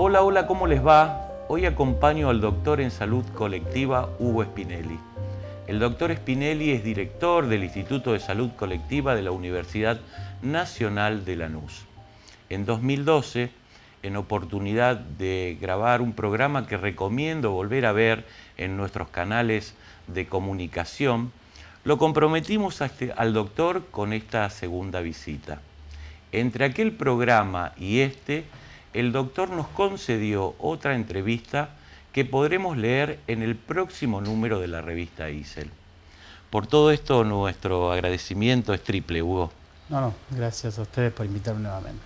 Hola, hola, ¿cómo les va? Hoy acompaño al doctor en salud colectiva Hugo Spinelli. El doctor Spinelli es director del Instituto de Salud Colectiva de la Universidad Nacional de Lanús. En 2012, en oportunidad de grabar un programa que recomiendo volver a ver en nuestros canales de comunicación, lo comprometimos al doctor con esta segunda visita. Entre aquel programa y este, el doctor nos concedió otra entrevista que podremos leer en el próximo número de la revista ISEL. Por todo esto, nuestro agradecimiento es triple, Hugo. No, gracias a ustedes por invitarme nuevamente.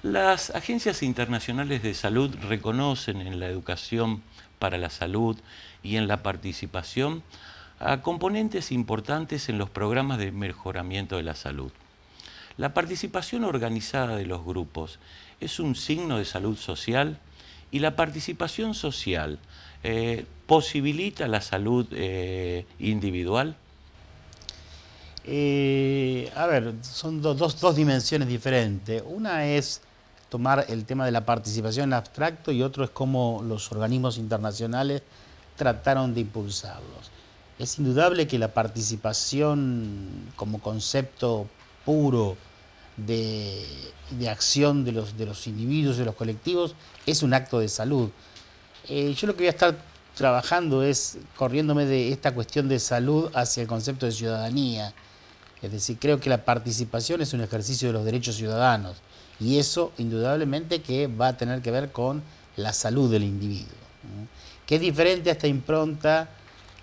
Las agencias internacionales de salud reconocen en la educación para la salud y en la participación a componentes importantes en los programas de mejoramiento de la salud. La participación organizada de los grupos es un signo de salud social y la participación social posibilita la salud individual. A ver, son dos dimensiones diferentes. Una es tomar el tema de la participación en abstracto y otro es cómo los organismos internacionales trataron de impulsarlos. Es indudable que la participación como concepto puro de acción de los individuos, de los colectivos, es un acto de salud. Yo lo que voy a estar trabajando es corriéndome de esta cuestión de salud hacia el concepto de ciudadanía. Es decir, creo que la participación es un ejercicio de los derechos ciudadanos y eso indudablemente que va a tener que ver con la salud del individuo, ¿no? Que es diferente a esta impronta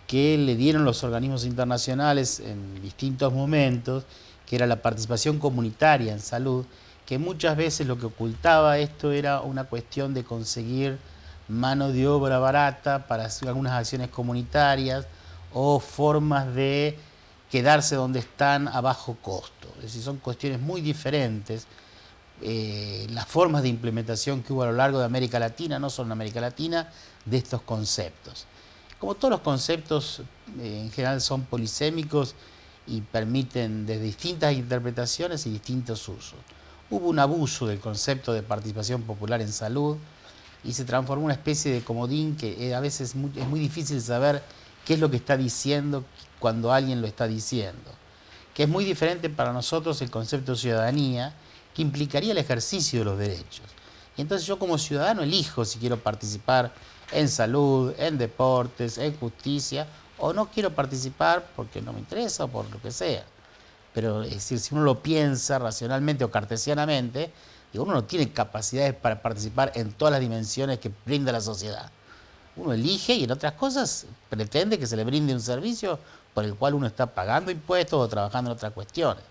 que le dieron los organismos internacionales en distintos momentos, que era la participación comunitaria en salud, que muchas veces lo que ocultaba esto era una cuestión de conseguir mano de obra barata para hacer algunas acciones comunitarias o formas de quedarse donde están a bajo costo. Es decir, son cuestiones muy diferentes. Las formas de implementación que hubo a lo largo de América Latina, no solo en América Latina, de estos conceptos. Como todos los conceptos en general son polisémicos y permiten de distintas interpretaciones y distintos usos. Hubo un abuso del concepto de participación popular en salud y se transformó en una especie de comodín que a veces es muy difícil saber qué es lo que está diciendo cuando alguien lo está diciendo. Que es muy diferente para nosotros el concepto de ciudadanía, que implicaría el ejercicio de los derechos. Y entonces yo como ciudadano elijo si quiero participar en salud, en deportes, en justicia, o no quiero participar porque no me interesa o por lo que sea. Pero es decir, si uno lo piensa racionalmente o cartesianamente, uno no tiene capacidades para participar en todas las dimensiones que brinda la sociedad. Uno elige y en otras cosas pretende que se le brinde un servicio por el cual uno está pagando impuestos o trabajando en otras cuestiones.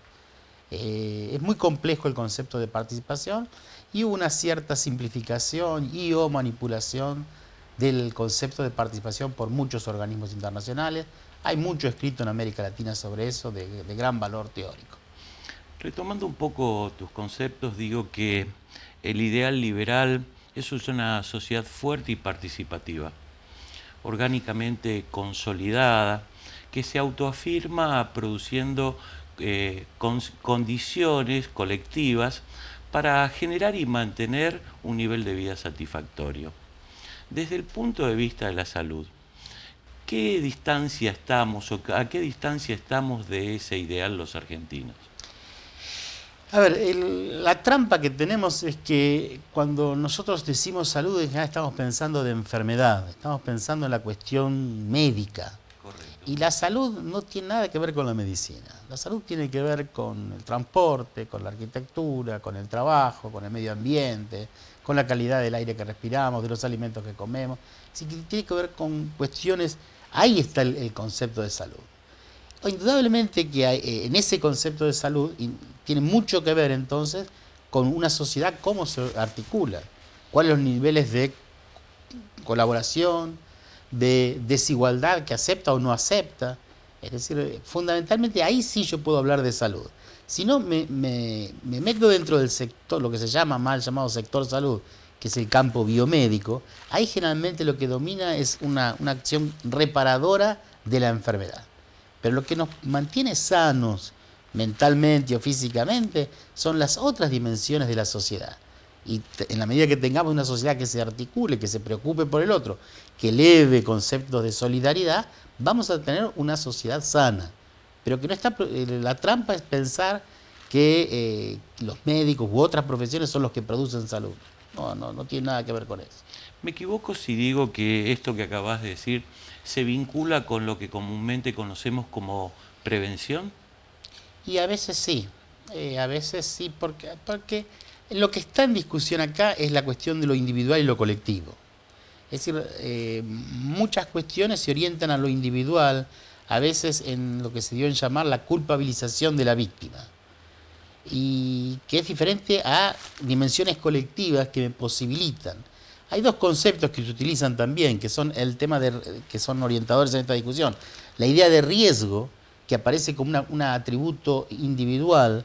Es muy complejo el concepto de participación y hubo una cierta simplificación y o manipulación del concepto de participación por muchos organismos internacionales. Hay mucho escrito en América Latina sobre eso, de gran valor teórico. Retomando un poco tus conceptos, digo que el ideal liberal, eso es una sociedad fuerte y participativa. orgánicamente consolidada, que se autoafirma produciendo condiciones colectivas para generar y mantener un nivel de vida satisfactorio. Desde el punto de vista de la salud, ¿qué distancia estamos o a qué distancia estamos de ese ideal los argentinos? A ver, la trampa que tenemos es que cuando nosotros decimos salud, en general estamos pensando de enfermedad, estamos pensando en la cuestión médica. Correcto. Y la salud no tiene nada que ver con la medicina. La salud tiene que ver con el transporte, con la arquitectura, con el trabajo, con el medio ambiente, con la calidad del aire que respiramos, de los alimentos que comemos. Así que tiene que ver con cuestiones, ahí está el concepto de salud. Indudablemente que en ese concepto de salud tiene mucho que ver entonces con una sociedad, cómo se articula, cuáles son los niveles de colaboración, de desigualdad que acepta o no acepta. Es decir, fundamentalmente ahí sí yo puedo hablar de salud. Si no, me meto dentro del sector, lo que se llama mal llamado sector salud, que es el campo biomédico, ahí generalmente lo que domina es una acción reparadora de la enfermedad. Pero lo que nos mantiene sanos mentalmente o físicamente son las otras dimensiones de la sociedad. Y en la medida que tengamos una sociedad que se articule, que se preocupe por el otro, que eleve conceptos de solidaridad, vamos a tener una sociedad sana. Pero que no está, la trampa es pensar que los médicos u otras profesiones son los que producen salud. No tiene nada que ver con eso. ¿Me equivoco si digo que esto que acabas de decir se vincula con lo que comúnmente conocemos como prevención? Y a veces sí, porque lo que está en discusión acá es la cuestión de lo individual y lo colectivo. Es decir, muchas cuestiones se orientan a lo individual, a veces en lo que se dio en llamar la culpabilización de la víctima, y que es diferente a dimensiones colectivas que me posibilitan. Hay dos conceptos que se utilizan también, que son el tema que son orientadores en esta discusión. La idea de riesgo, que aparece como un atributo individual,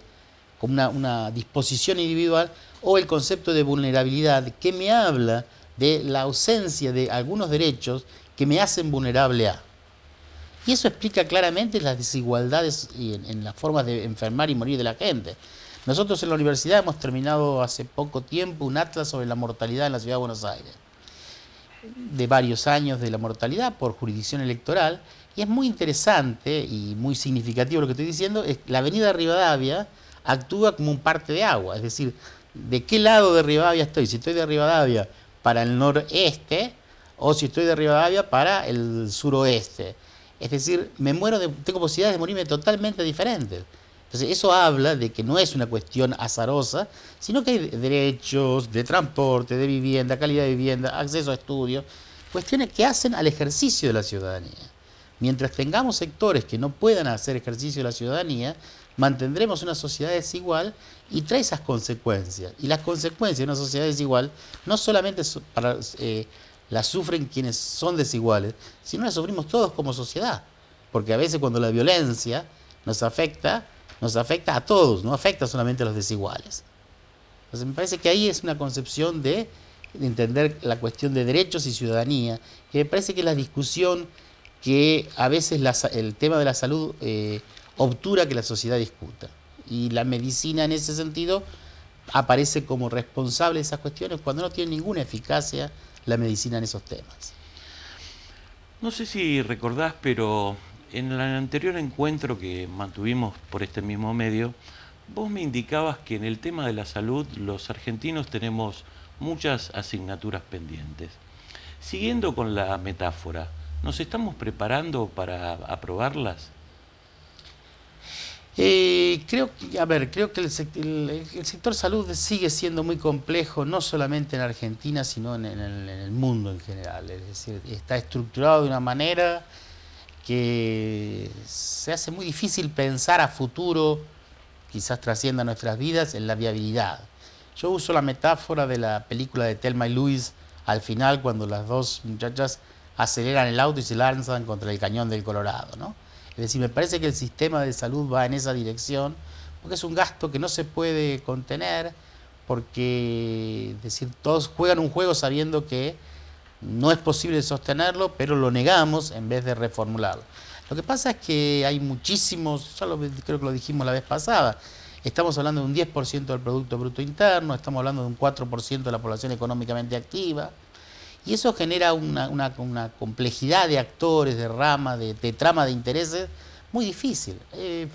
como una disposición individual, o el concepto de vulnerabilidad, que me habla de la ausencia de algunos derechos que me hacen vulnerable a. Y eso explica claramente las desigualdades en las formas de enfermar y morir de la gente. Nosotros en la universidad hemos terminado hace poco tiempo un atlas sobre la mortalidad en la ciudad de Buenos Aires, de varios años de la mortalidad por jurisdicción electoral, y es muy interesante y muy significativo lo que estoy diciendo. La avenida Rivadavia actúa como un parte de agua, es decir, ¿de qué lado de Rivadavia estoy? Si estoy de Rivadavia para el noreste o si estoy de Rivadavia para el suroeste. Es decir, tengo posibilidades de morirme totalmente diferentes. Entonces, eso habla de que no es una cuestión azarosa, sino que hay derechos de transporte, de vivienda, calidad de vivienda, acceso a estudios, cuestiones que hacen al ejercicio de la ciudadanía. Mientras tengamos sectores que no puedan hacer ejercicio de la ciudadanía, mantendremos una sociedad desigual y trae esas consecuencias. Y las consecuencias de una sociedad desigual no solamente las sufren quienes son desiguales, sino las sufrimos todos como sociedad. Porque a veces cuando la violencia nos afecta a todos, no afecta solamente a los desiguales. Entonces me parece que ahí es una concepción de entender la cuestión de derechos y ciudadanía, que me parece que es la discusión que a veces el tema de la salud obtura que la sociedad discuta. Y la medicina en ese sentido aparece como responsable de esas cuestiones cuando no tiene ninguna eficacia la medicina en esos temas. No sé si recordás, pero en el anterior encuentro que mantuvimos por este mismo medio, vos me indicabas que en el tema de la salud los argentinos tenemos muchas asignaturas pendientes. Siguiendo con la metáfora, ¿nos estamos preparando para aprobarlas? Creo que el sector salud sigue siendo muy complejo, no solamente en Argentina, sino en el mundo en general. Es decir, está estructurado de una manera que se hace muy difícil pensar a futuro, quizás trascienda nuestras vidas, en la viabilidad. Yo uso la metáfora de la película de Thelma y Louise al final, cuando las dos muchachas aceleran el auto y se lanzan contra el cañón del Colorado, ¿no? Es decir, me parece que el sistema de salud va en esa dirección, porque es un gasto que no se puede contener, porque, es decir, todos juegan un juego sabiendo que no es posible sostenerlo, pero lo negamos en vez de reformularlo. Lo que pasa es que hay muchísimos, creo que lo dijimos la vez pasada, estamos hablando de un 10% del Producto Bruto Interno, estamos hablando de un 4% de la población económicamente activa, y eso genera una complejidad de actores, de ramas, de trama de intereses muy difícil.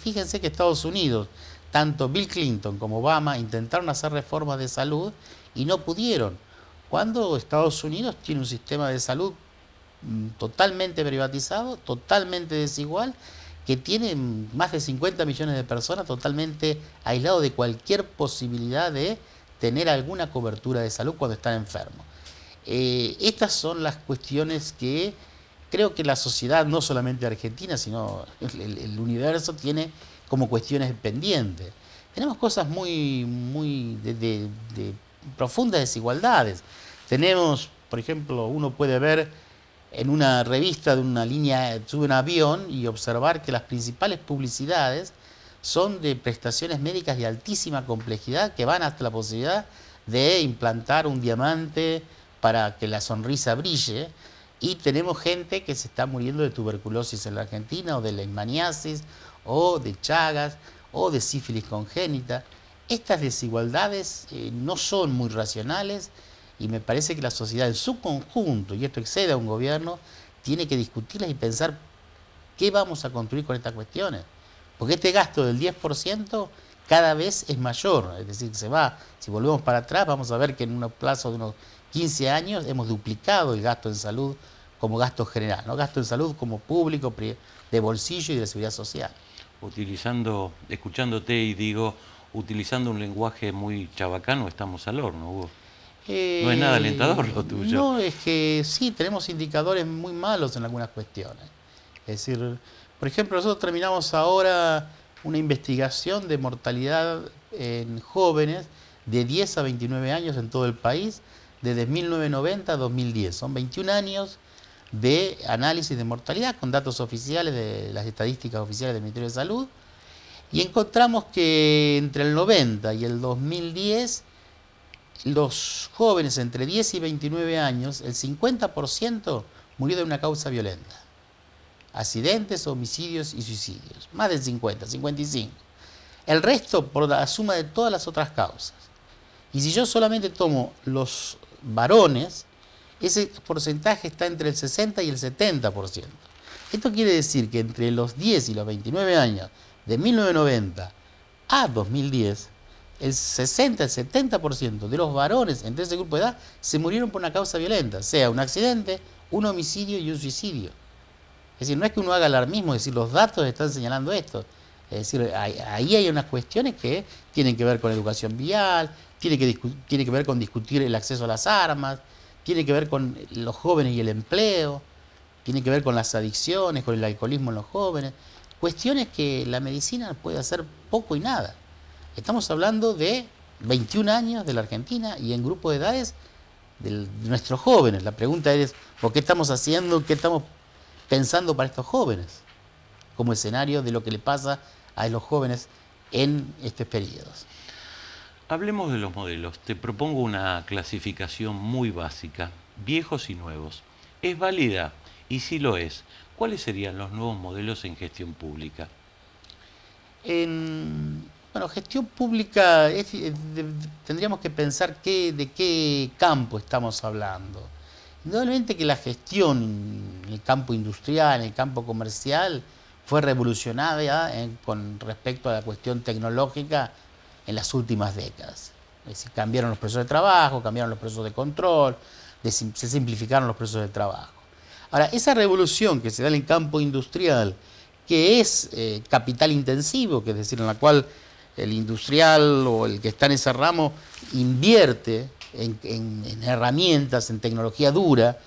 Fíjense que Estados Unidos, tanto Bill Clinton como Obama intentaron hacer reformas de salud y no pudieron. Cuando Estados Unidos tiene un sistema de salud totalmente privatizado, totalmente desigual, que tiene más de 50 millones de personas totalmente aislados de cualquier posibilidad de tener alguna cobertura de salud cuando están enfermos. Estas son las cuestiones que creo que la sociedad, no solamente argentina, sino el universo, tiene como cuestiones pendientes. Tenemos cosas muy de profundas desigualdades. Tenemos, por ejemplo, uno puede ver en una revista de una línea, sube un avión y observar que las principales publicidades son de prestaciones médicas de altísima complejidad que van hasta la posibilidad de implantar un diamante para que la sonrisa brille, y tenemos gente que se está muriendo de tuberculosis en la Argentina, o de leishmaniasis, o de Chagas, o de sífilis congénita. Estas desigualdades no son muy racionales, y me parece que la sociedad en su conjunto, y esto excede a un gobierno, tiene que discutirlas y pensar qué vamos a construir con estas cuestiones. Porque este gasto del 10% cada vez es mayor, es decir, si volvemos para atrás, vamos a ver que en un plazo de unos 15 años hemos duplicado el gasto en salud como gasto general, ¿no? Gasto en salud como público, de bolsillo y de seguridad social. Escuchándote y digo, utilizando un lenguaje muy chabacano, estamos al horno, Hugo. No es nada alentador lo tuyo. No, es que sí, tenemos indicadores muy malos en algunas cuestiones. Es decir, por ejemplo, nosotros terminamos ahora una investigación de mortalidad en jóvenes de 10 a 29 años en todo el país, desde 1990 a 2010. Son 21 años de análisis de mortalidad con datos oficiales de las estadísticas oficiales del Ministerio de Salud, y encontramos que entre el 90 y el 2010 los jóvenes entre 10 y 29 años, el 50% murió de una causa violenta. Accidentes, homicidios y suicidios. Más del 50, 55. El resto por la suma de todas las otras causas. Y si yo solamente tomo los varones, ese porcentaje está entre el 60 y el 70%. Esto quiere decir que entre los 10 y los 29 años, de 1990 a 2010, el 60, el 70% de los varones entre ese grupo de edad se murieron por una causa violenta, sea un accidente, un homicidio y un suicidio. Es decir, no es que uno haga alarmismo, es decir, los datos están señalando esto. Es decir, ahí hay unas cuestiones que tienen que ver con educación vial, tiene que ver con discutir el acceso a las armas, tiene que ver con los jóvenes y el empleo, tiene que ver con las adicciones, con el alcoholismo en los jóvenes, cuestiones que la medicina puede hacer poco y nada. Estamos hablando de 21 años de la Argentina y en grupo de edades de nuestros jóvenes. La pregunta es, ¿por qué estamos haciendo, qué estamos pensando para estos jóvenes? Como escenario de lo que le pasa a los jóvenes en estos periodos. Hablemos de los modelos. Te propongo una clasificación muy básica, viejos y nuevos. ¿Es válida? Y si lo es, ¿cuáles serían los nuevos modelos en gestión pública? Bueno, gestión pública, tendríamos que pensar de qué campo estamos hablando. Indudablemente que la gestión en el campo industrial, en el campo comercial, fue revolucionada con respecto a la cuestión tecnológica en las últimas décadas. Es decir, cambiaron los procesos de trabajo, cambiaron los procesos de control, se simplificaron los procesos de trabajo. Ahora, esa revolución que se da en el campo industrial, que es capital intensivo, que es decir, en la cual el industrial o el que está en ese ramo invierte en herramientas, en tecnología dura,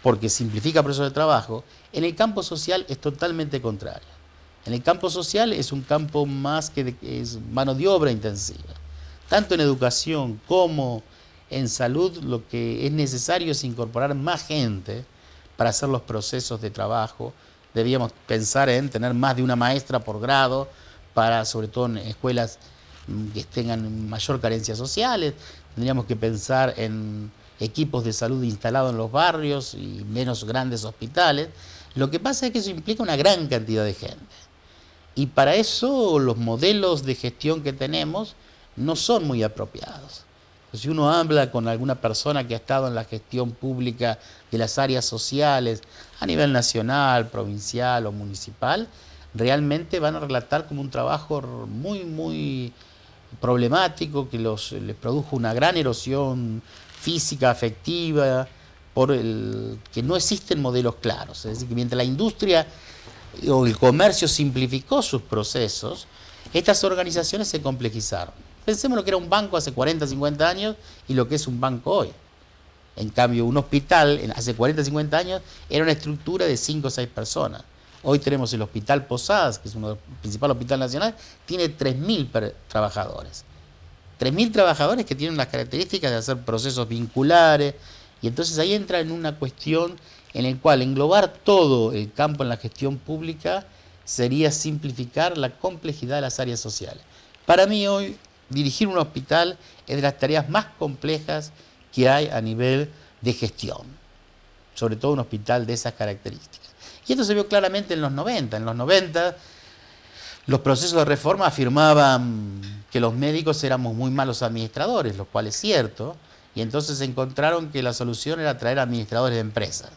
porque simplifica el proceso de trabajo, en el campo social es totalmente contrario. En el campo social es un campo más que es mano de obra intensiva. Tanto en educación como en salud, lo que es necesario es incorporar más gente para hacer los procesos de trabajo. Debíamos pensar en tener más de una maestra por grado, para, sobre todo en escuelas que tengan mayor carencias sociales. Tendríamos que pensar en equipos de salud instalados en los barrios y menos grandes hospitales. Lo que pasa es que eso implica una gran cantidad de gente. Y para eso los modelos de gestión que tenemos no son muy apropiados. Si uno habla con alguna persona que ha estado en la gestión pública de las áreas sociales a nivel nacional, provincial o municipal, realmente van a relatar como un trabajo muy problemático que les produjo una gran erosión física, afectiva, que no existen modelos claros. Es decir, que mientras la industria o el comercio simplificó sus procesos, estas organizaciones se complejizaron. Pensemos lo que era un banco hace 40, 50 años y lo que es un banco hoy. En cambio, un hospital hace 40, 50 años era una estructura de 5 o 6 personas. Hoy tenemos el Hospital Posadas, que es uno de los principales hospitales nacionales, tiene 3.000 trabajadores. 3.000 trabajadores que tienen las características de hacer procesos vinculares, y entonces ahí entra en una cuestión en la cual englobar todo el campo en la gestión pública sería simplificar la complejidad de las áreas sociales. Para mí hoy, dirigir un hospital es de las tareas más complejas que hay a nivel de gestión, sobre todo un hospital de esas características. Y esto se vio claramente en los 90. En los 90 los procesos de reforma afirmaban que los médicos éramos muy malos administradores, lo cual es cierto, y entonces encontraron que la solución era traer administradores de empresas.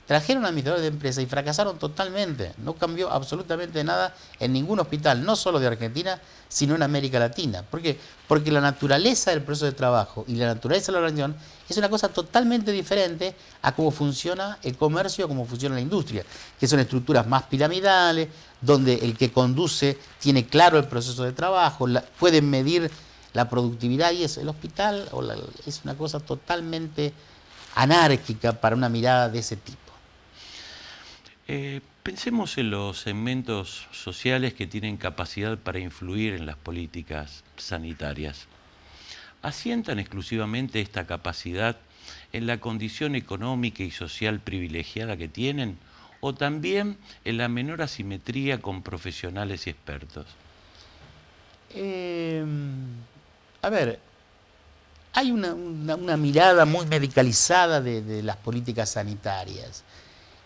Trajeron administradores de empresas y fracasaron totalmente. No cambió absolutamente nada en ningún hospital, no solo de Argentina, sino en América Latina. ¿Por qué? Porque la naturaleza del proceso de trabajo y la naturaleza de la organización es una cosa totalmente diferente a cómo funciona el comercio, a cómo funciona la industria, que son estructuras más piramidales, donde el que conduce tiene claro el proceso de trabajo, pueden medir la productividad, y eso. El hospital es una cosa totalmente anárquica para una mirada de ese tipo. Pensemos en los segmentos sociales que tienen capacidad para influir en las políticas sanitarias. ¿Asientan exclusivamente esta capacidad en la condición económica y social privilegiada que tienen, o también en la menor asimetría con profesionales y expertos? A ver, hay una mirada muy medicalizada de las políticas sanitarias.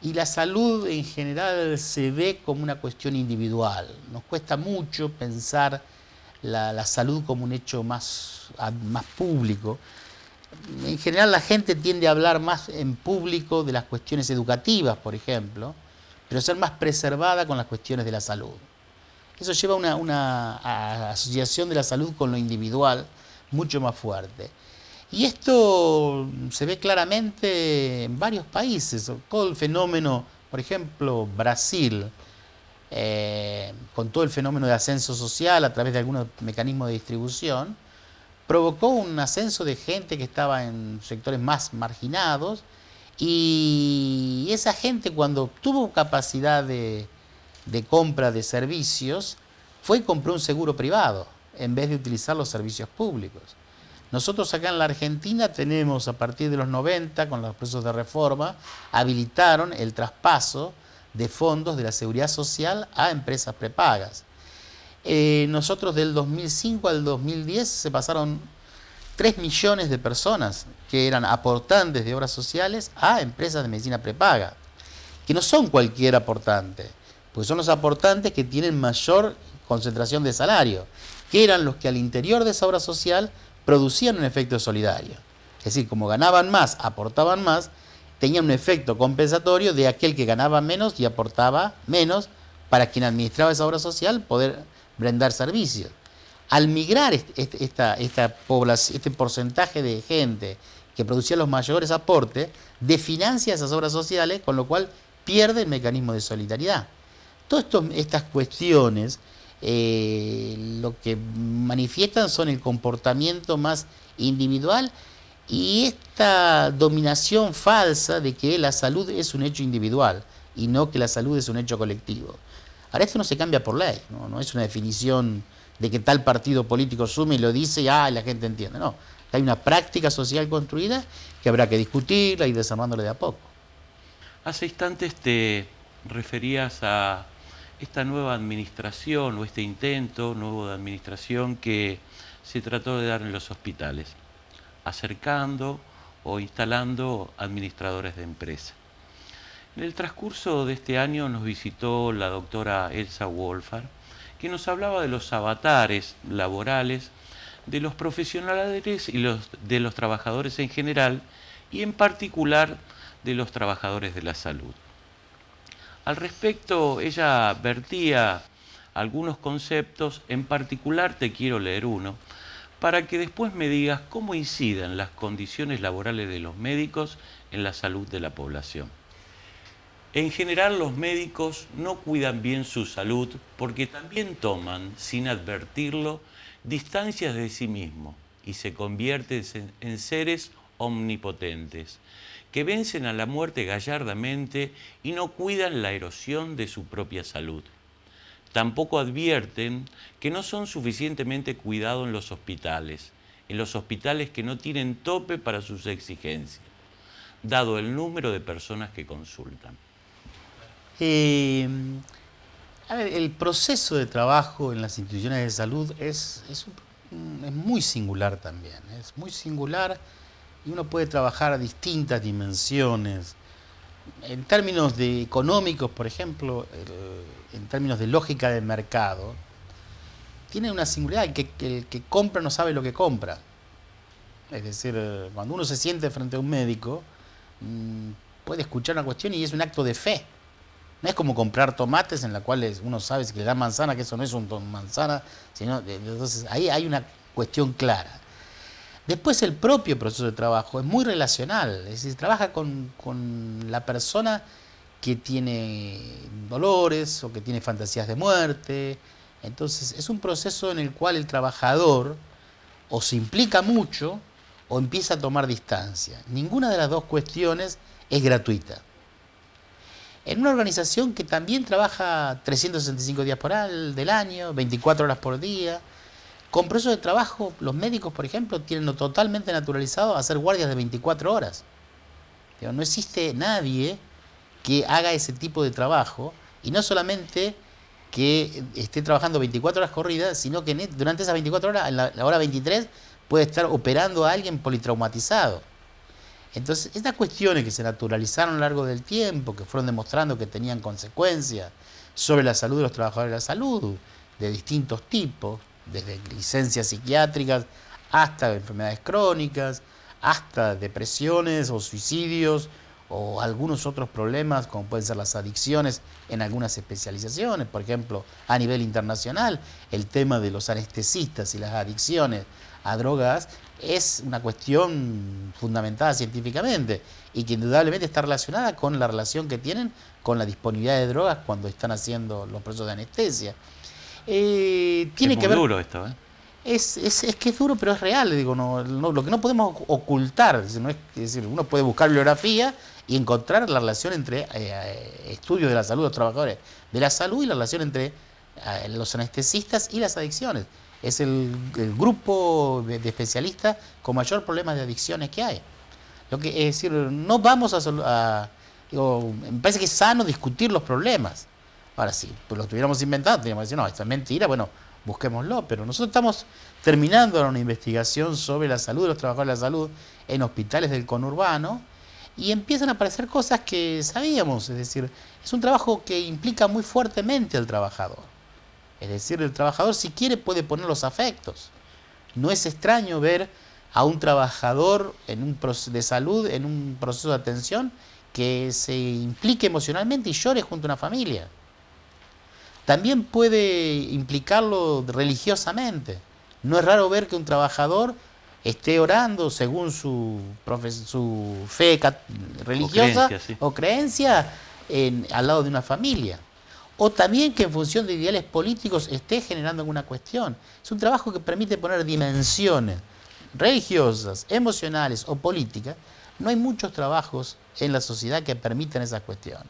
Y la salud en general se ve como una cuestión individual. Nos cuesta mucho pensar la salud como un hecho más público. En general la gente tiende a hablar más en público de las cuestiones educativas, por ejemplo, pero ser más preservada con las cuestiones de la salud. Eso lleva a una asociación de la salud con lo individual mucho más fuerte. Y esto se ve claramente en varios países. Todo el fenómeno, por ejemplo, Brasil, con todo el fenómeno de ascenso social a través de algunos mecanismos de distribución, provocó un ascenso de gente que estaba en sectores más marginados, y esa gente, cuando tuvo capacidad de compra de servicios, fue y compró un seguro privado en vez de utilizar los servicios públicos. Nosotros acá en la Argentina tenemos, a partir de los 90, con los procesos de reforma, habilitaron el traspaso de fondos de la seguridad social a empresas prepagas. Nosotros del 2005 al 2010 se pasaron 3 millones de personas que eran aportantes de obras sociales a empresas de medicina prepaga, que no son cualquier aportante, porque son los aportantes que tienen mayor concentración de salario, que eran los que al interior de esa obra social producían un efecto solidario. Es decir, como ganaban más, aportaban más, tenían un efecto compensatorio de aquel que ganaba menos y aportaba menos, para quien administraba esa obra social poder brindar servicios. Al migrar este porcentaje de gente que producía los mayores aportes, desfinancia esas obras sociales, con lo cual pierde el mecanismo de solidaridad. Todas estas cuestiones lo que manifiestan son el comportamiento más individual y esta dominación falsa de que la salud es un hecho individual y no que la salud es un hecho colectivo. Ahora, esto no se cambia por ley, no es una definición de que tal partido político sume y lo dice y la gente entiende. No, hay una práctica social construida que habrá que discutirla y desarmándola de a poco. Hace instantes te referías a esta nueva administración o este intento nuevo de administración que se trató de dar en los hospitales, acercando o instalando administradores de empresa. En el transcurso de este año nos visitó la doctora Elsa Wolfar, que nos hablaba de los avatares laborales de los profesionales y de los trabajadores en general, y en particular de los trabajadores de la salud. Al respecto, ella vertía algunos conceptos, en particular te quiero leer uno, para que después me digas cómo inciden las condiciones laborales de los médicos en la salud de la población. En general, los médicos no cuidan bien su salud porque también toman, sin advertirlo, distancias de sí mismos y se convierten en seres omnipotentes, que vencen a la muerte gallardamente y no cuidan la erosión de su propia salud. Tampoco advierten que no son suficientemente cuidados en los hospitales que no tienen tope para sus exigencias, dado el número de personas que consultan. A ver, el proceso de trabajo en las instituciones de salud es muy singular también, es muy singular y uno puede trabajar a distintas dimensiones. En términos de económicos, por ejemplo, en términos de lógica de mercado, tiene una singularidad, que el que compra no sabe lo que compra. Es decir, cuando uno se siente frente a un médico, puede escuchar una cuestión y es un acto de fe. No es como comprar tomates en la cual uno sabe que le da manzana, que eso no es una manzana, sino, entonces ahí hay una cuestión clara. Después el propio proceso de trabajo es muy relacional, es decir, trabaja con la persona que tiene dolores o que tiene fantasías de muerte. Entonces es un proceso en el cual el trabajador o se implica mucho o empieza a tomar distancia. Ninguna de las dos cuestiones es gratuita. En una organización que también trabaja 365 días del año, 24 horas por día, con procesos de trabajo, los médicos, por ejemplo, tienen totalmente naturalizado hacer guardias de 24 horas. No existe nadie que haga ese tipo de trabajo, y no solamente que esté trabajando 24 horas corridas, sino que durante esas 24 horas, en la hora 23, puede estar operando a alguien politraumatizado. Entonces, estas cuestiones que se naturalizaron a lo largo del tiempo, que fueron demostrando que tenían consecuencias sobre la salud de los trabajadores de la salud, de distintos tipos, desde licencias psiquiátricas hasta enfermedades crónicas, hasta depresiones o suicidios o algunos otros problemas como pueden ser las adicciones en algunas especializaciones. Por ejemplo, a nivel internacional, el tema de los anestesistas y las adicciones a drogas es una cuestión fundamentada científicamente y que indudablemente está relacionada con la relación que tienen con la disponibilidad de drogas cuando están haciendo los procesos de anestesia. Tiene es que ver, duro esto, ¿eh? Es que es duro, pero es real. Digo, lo que no podemos ocultar, no es decir, uno puede buscar bibliografía y encontrar la relación entre estudios de la salud de los trabajadores de la salud y la relación entre los anestesistas y las adicciones. Es el grupo de especialistas con mayor problema de adicciones que hay. Es decir, no vamos digo, me parece que es sano discutir los problemas. Ahora sí, pues lo estuviéramos inventando, teníamos que decir, no, esto es mentira, bueno, busquémoslo. Pero nosotros estamos terminando una investigación sobre la salud de los trabajadores de la salud en hospitales del conurbano y empiezan a aparecer cosas que sabíamos. Es decir, es un trabajo que implica muy fuertemente al trabajador. Es decir, el trabajador si quiere puede poner los afectos. No es extraño ver a un trabajador de salud en un proceso de atención que se implique emocionalmente y llore junto a una familia. También puede implicarlo religiosamente. No es raro ver que un trabajador esté orando según su fe religiosa o creencia al lado de una familia. O también que en función de ideales políticos esté generando alguna cuestión. Es un trabajo que permite poner dimensiones religiosas, emocionales o políticas. No hay muchos trabajos en la sociedad que permitan esas cuestiones.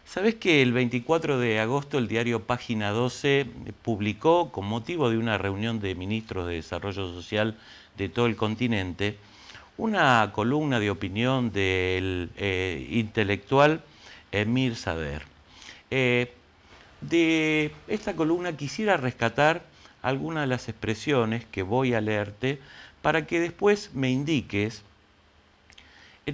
¿Sabés que el 24 de agosto el diario Página 12 publicó, con motivo de una reunión de ministros de Desarrollo Social de todo el continente, una columna de opinión del intelectual Emir Sader? De esta columna quisiera rescatar algunas de las expresiones que voy a leerte para que después me indiques Si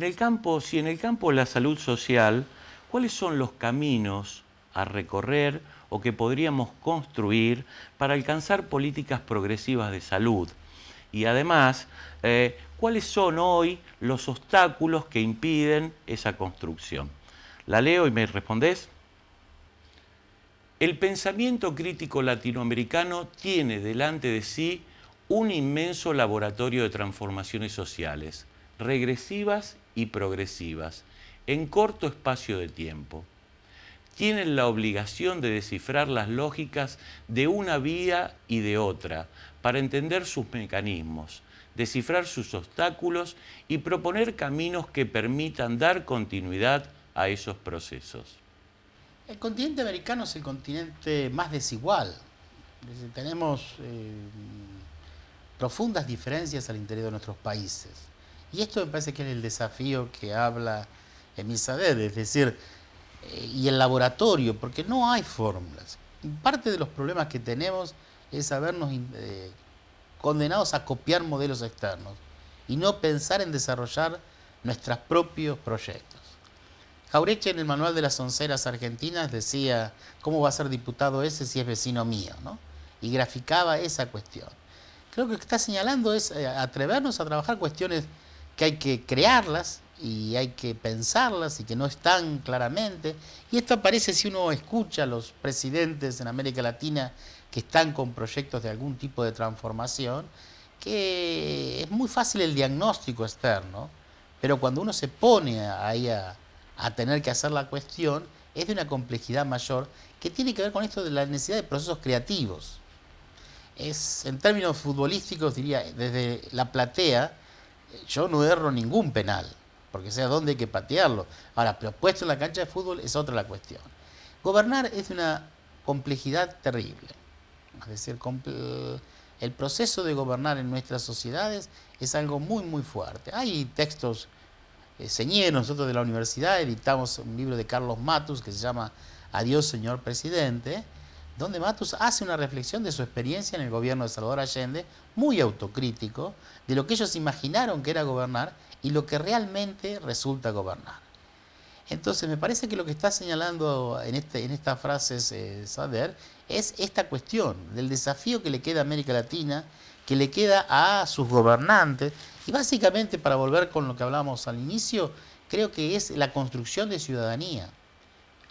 en el campo de la salud social, ¿cuáles son los caminos a recorrer o que podríamos construir para alcanzar políticas progresivas de salud? Y además, ¿cuáles son hoy los obstáculos que impiden esa construcción? La leo y me respondés. El pensamiento crítico latinoamericano tiene delante de sí un inmenso laboratorio de transformaciones sociales, regresivas y progresivas, en corto espacio de tiempo. Tienen la obligación de descifrar las lógicas de una vía y de otra para entender sus mecanismos, descifrar sus obstáculos y proponer caminos que permitan dar continuidad a esos procesos. El continente americano es el continente más desigual. Tenemos profundas diferencias al interior de nuestros países. Y esto me parece que es el desafío que habla Emil Sader, es decir, y el laboratorio, porque no hay fórmulas. Parte de los problemas que tenemos es habernos condenados a copiar modelos externos y no pensar en desarrollar nuestros propios proyectos. Jauretche en el manual de las onceras argentinas decía, ¿cómo va a ser diputado ese si es vecino mío? ¿No? Y graficaba esa cuestión. Creo que lo que está señalando es atrevernos a trabajar cuestiones que hay que crearlas y hay que pensarlas y que no están claramente. Y esto aparece si uno escucha a los presidentes en América Latina que están con proyectos de algún tipo de transformación, que es muy fácil el diagnóstico externo, pero cuando uno se pone ahí a tener que hacer la cuestión, es de una complejidad mayor que tiene que ver con esto de la necesidad de procesos creativos. En términos futbolísticos, diría, desde la platea, yo no erro ningún penal, porque sé a dónde hay que patearlo. Ahora, pero puesto en la cancha de fútbol es otra la cuestión. Gobernar es de una complejidad terrible. Es decir, el proceso de gobernar en nuestras sociedades es algo muy, muy fuerte. Hay textos señeros, nosotros de la universidad editamos un libro de Carlos Matus que se llama Adiós, señor presidente, donde Matus hace una reflexión de su experiencia en el gobierno de Salvador Allende, muy autocrítico, de lo que ellos imaginaron que era gobernar y lo que realmente resulta gobernar. Entonces me parece que lo que está señalando en estas frases Sader es esta cuestión del desafío que le queda a América Latina, que le queda a sus gobernantes, y básicamente, para volver con lo que hablamos al inicio, creo que es la construcción de ciudadanía,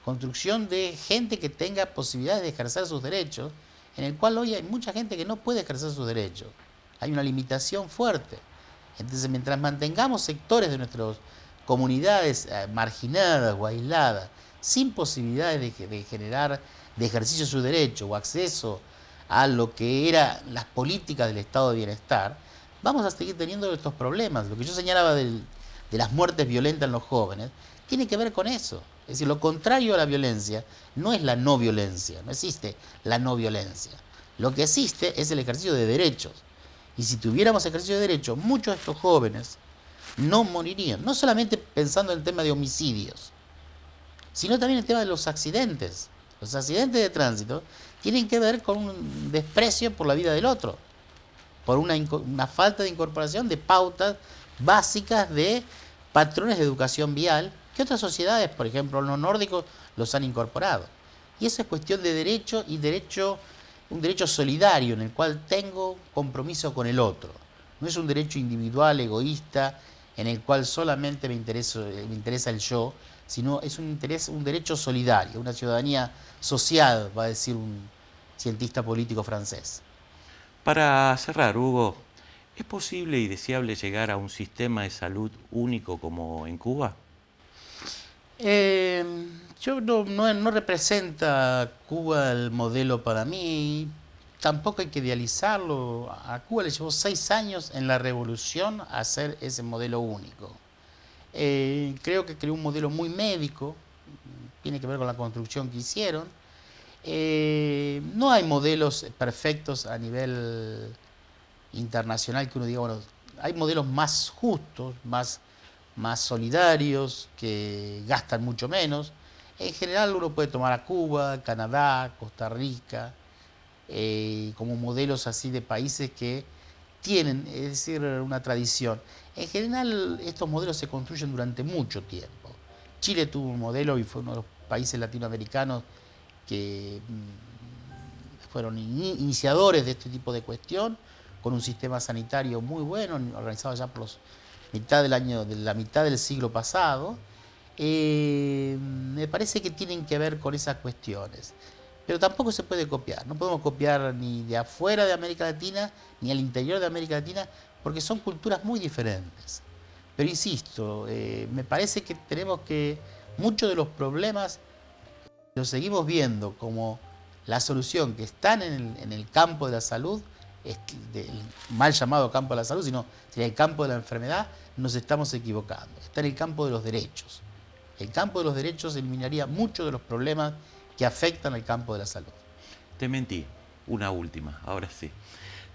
construcción de gente que tenga posibilidades de ejercer sus derechos, en el cual hoy hay mucha gente que no puede ejercer sus derechos. Hay una limitación fuerte. Entonces, mientras mantengamos sectores de nuestras comunidades marginadas o aisladas, sin posibilidades de generar, de ejercicio de su derecho o acceso a lo que eran las políticas del estado de bienestar, vamos a seguir teniendo estos problemas. Lo que yo señalaba de las muertes violentas en los jóvenes tiene que ver con eso. Es decir, lo contrario a la violencia no es la no violencia, no existe la no violencia. Lo que existe es el ejercicio de derechos. Y si tuviéramos ejercicio de derechos, muchos de estos jóvenes no morirían. No solamente pensando en el tema de homicidios, sino también el tema de los accidentes. Los accidentes de tránsito tienen que ver con un desprecio por la vida del otro, por una falta de incorporación de pautas básicas de patrones de educación vial que otras sociedades, por ejemplo los nórdicos, los han incorporado. Y eso es cuestión de derecho y un derecho solidario en el cual tengo compromiso con el otro. No es un derecho individual, egoísta, en el cual solamente me interesa el yo, sino es un derecho solidario, una ciudadanía social, va a decir un cientista político francés. Para cerrar, Hugo, ¿es posible y deseable llegar a un sistema de salud único como en Cuba? Yo no representa Cuba el modelo para mí, tampoco hay que idealizarlo. A Cuba le llevó 6 años en la revolución a hacer ese modelo único. Creo que creó un modelo muy médico, tiene que ver con la construcción que hicieron. No hay modelos perfectos a nivel internacional que uno diga, bueno, hay modelos más justos, más solidarios, que gastan mucho menos. En general uno puede tomar a Cuba, Canadá, Costa Rica, como modelos así de países que tienen, es decir, una tradición. En general, estos modelos se construyen durante mucho tiempo. Chile tuvo un modelo y fue uno de los países latinoamericanos que fueron iniciadores de este tipo de cuestión, con un sistema sanitario muy bueno, organizado ya por la mitad del siglo pasado. Me parece que tienen que ver con esas cuestiones. Pero tampoco se puede copiar. No podemos copiar ni de afuera de América Latina, ni al interior de América Latina, porque son culturas muy diferentes. Pero insisto, me parece que tenemos que, muchos de los problemas los seguimos viendo como la solución que están en el campo de la salud, del mal llamado campo de la salud, sino en el campo de la enfermedad, nos estamos equivocando. Está en el campo de los derechos. El campo de los derechos eliminaría muchos de los problemas que afectan al campo de la salud. Te mentí, una última, ahora sí.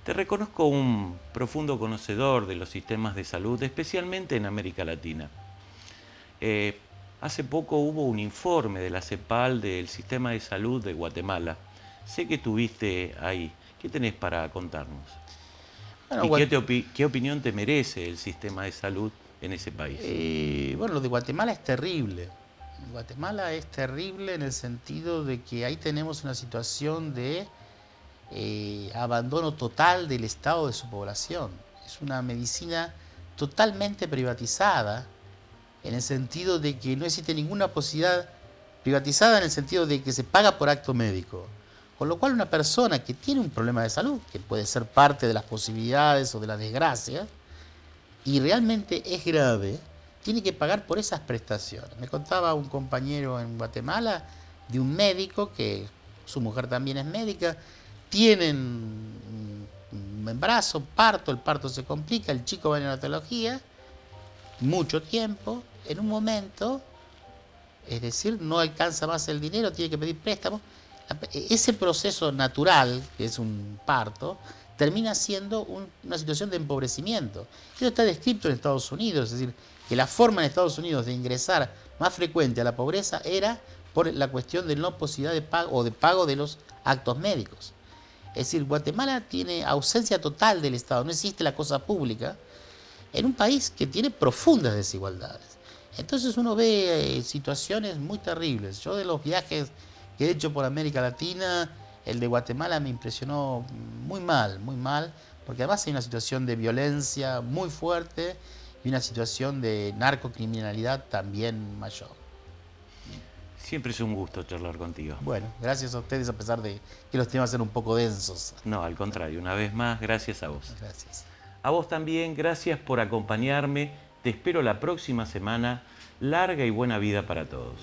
Te reconozco un profundo conocedor de los sistemas de salud, especialmente en América Latina. Hace poco hubo un informe de la CEPAL del sistema de salud de Guatemala. Sé que estuviste ahí. ¿Qué tenés para contarnos? Bueno, ¿Y qué opinión te merece el sistema de salud en ese país? Bueno, lo de Guatemala es terrible. Guatemala es terrible en el sentido de que ahí tenemos una situación de abandono total del Estado de su población. Es una medicina totalmente privatizada, en el sentido de que no existe ninguna posibilidad, privatizada en el sentido de que se paga por acto médico. Con lo cual una persona que tiene un problema de salud, que puede ser parte de las posibilidades o de las desgracias, y realmente es grave, tiene que pagar por esas prestaciones. Me contaba un compañero en Guatemala de un médico, que su mujer también es médica, tienen un embarazo, parto, el parto se complica, el chico va en neonatología, mucho tiempo, en un momento, es decir, no alcanza más el dinero, tiene que pedir préstamos. Ese proceso natural, que es un parto, termina siendo una situación de empobrecimiento. Eso está descrito en Estados Unidos, es decir, que la forma en Estados Unidos de ingresar más frecuente a la pobreza era por la cuestión de no posibilidad de pago o de pago de los actos médicos. Es decir, Guatemala tiene ausencia total del Estado, no existe la cosa pública, en un país que tiene profundas desigualdades. Entonces uno ve situaciones muy terribles. Yo de los viajes que he hecho por América Latina, el de Guatemala me impresionó muy mal, porque además hay una situación de violencia muy fuerte y una situación de narcocriminalidad también mayor. Siempre es un gusto charlar contigo. Bueno, gracias a ustedes a pesar de que los temas eran un poco densos. No, al contrario, una vez más, gracias a vos. Gracias. A vos también, gracias por acompañarme. Te espero la próxima semana. Larga y buena vida para todos.